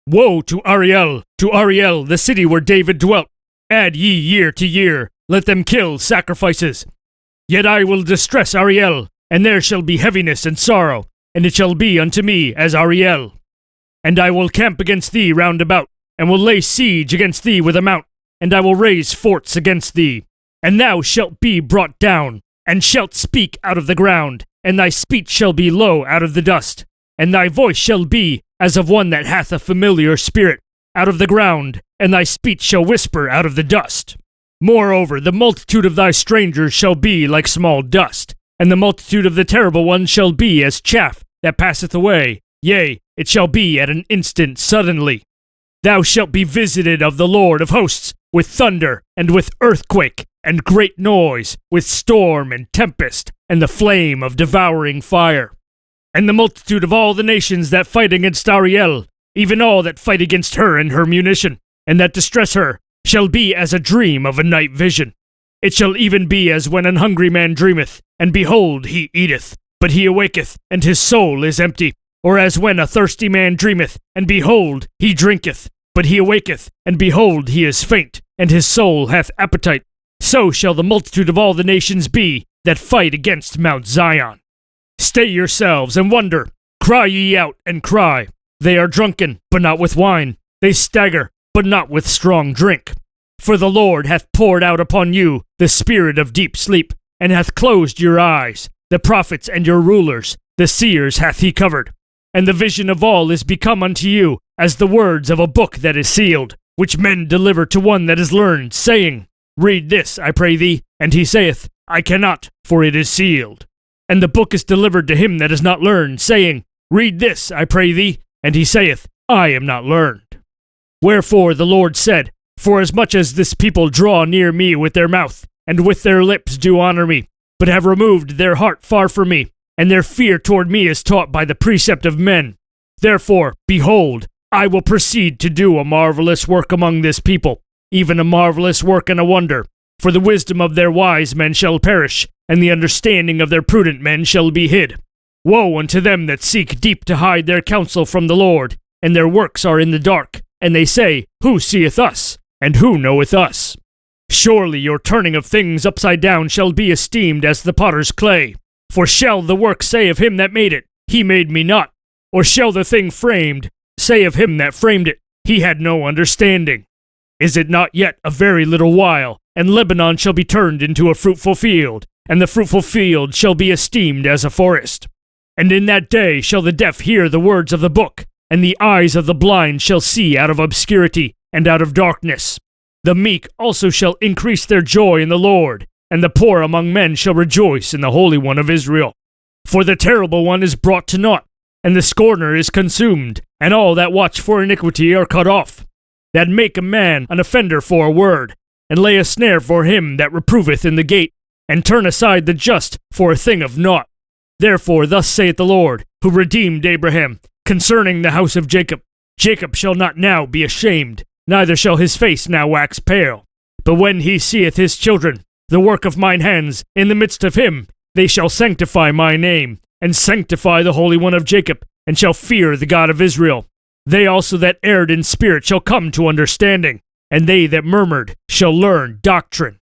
Woe to Ariel, the city where David dwelt! Add ye year to year, let them kill sacrifices. Yet I will distress Ariel, and there shall be heaviness and sorrow, and it shall be unto me as Ariel. And I will camp against thee round about, and will lay siege against thee with a mount, and I will raise forts against thee. And thou shalt be brought down, and shalt speak out of the ground, and thy speech shall be low out of the dust, and thy voice shall be as of one that hath a familiar spirit, out of the ground, and thy speech shall whisper out of the dust. Moreover, the multitude of thy strangers shall be like small dust, and the multitude of the terrible ones shall be as chaff that passeth away. Yea, it shall be at an instant suddenly. Thou shalt be visited of the Lord of hosts, with thunder, and with earthquake, and great noise, with storm and tempest, and the flame of devouring fire. And the multitude of all the nations that fight against Ariel, even all that fight against her and her munition, and that distress her, shall be as a dream of a night vision. It shall even be as when an hungry man dreameth, and behold, he eateth, but he awaketh, and his soul is empty. Or as when a thirsty man dreameth, and behold, he drinketh, but he awaketh, and behold, he is faint, and his soul hath appetite. So shall the multitude of all the nations be that fight against Mount Zion. Stay yourselves and wonder. Cry ye out and cry. They are drunken, but not with wine. They stagger, but not with strong drink. For the Lord hath poured out upon you the spirit of deep sleep, and hath closed your eyes. The prophets and your rulers, the seers hath he covered. And the vision of all is become unto you as the words of a book that is sealed, which men deliver to one that is learned, saying, Read this, I pray thee. And he saith, I cannot, for it is sealed. And the book is delivered to him that is not learned, saying, Read this, I pray thee. And he saith, I am not learned. Wherefore the Lord said, Forasmuch as this people draw near me with their mouth, and with their lips do honor me, but have removed their heart far from me, and their fear toward me is taught by the precept of men. Therefore, behold, I will proceed to do a marvelous work among this people, even a marvelous work and a wonder. For the wisdom of their wise men shall perish, and the understanding of their prudent men shall be hid. Woe unto them that seek deep to hide their counsel from the Lord, and their works are in the dark, and they say, Who seeth us? And who knoweth us? Surely your turning of things upside down shall be esteemed as the potter's clay. For shall the work say of him that made it, He made me not? Or shall the thing framed say of him that framed it, He had no understanding? Is it not yet a very little while, and Lebanon shall be turned into a fruitful field, and the fruitful field shall be esteemed as a forest? And in that day shall the deaf hear the words of the book, and the eyes of the blind shall see out of obscurity and out of darkness. The meek also shall increase their joy in the Lord, and the poor among men shall rejoice in the Holy One of Israel. For the terrible one is brought to naught, and the scorner is consumed, and all that watch for iniquity are cut off, that make a man an offender for a word, and lay a snare for him that reproveth in the gate, and turn aside the just for a thing of naught. Therefore thus saith the Lord, who redeemed Abraham, concerning the house of Jacob, Jacob shall not now be ashamed, neither shall his face now wax pale. But when he seeth his children, the work of mine hands, in the midst of him, they shall sanctify my name, and sanctify the Holy One of Jacob, and shall fear the God of Israel. They also that erred in spirit shall come to understanding, and they that murmured shall learn doctrine.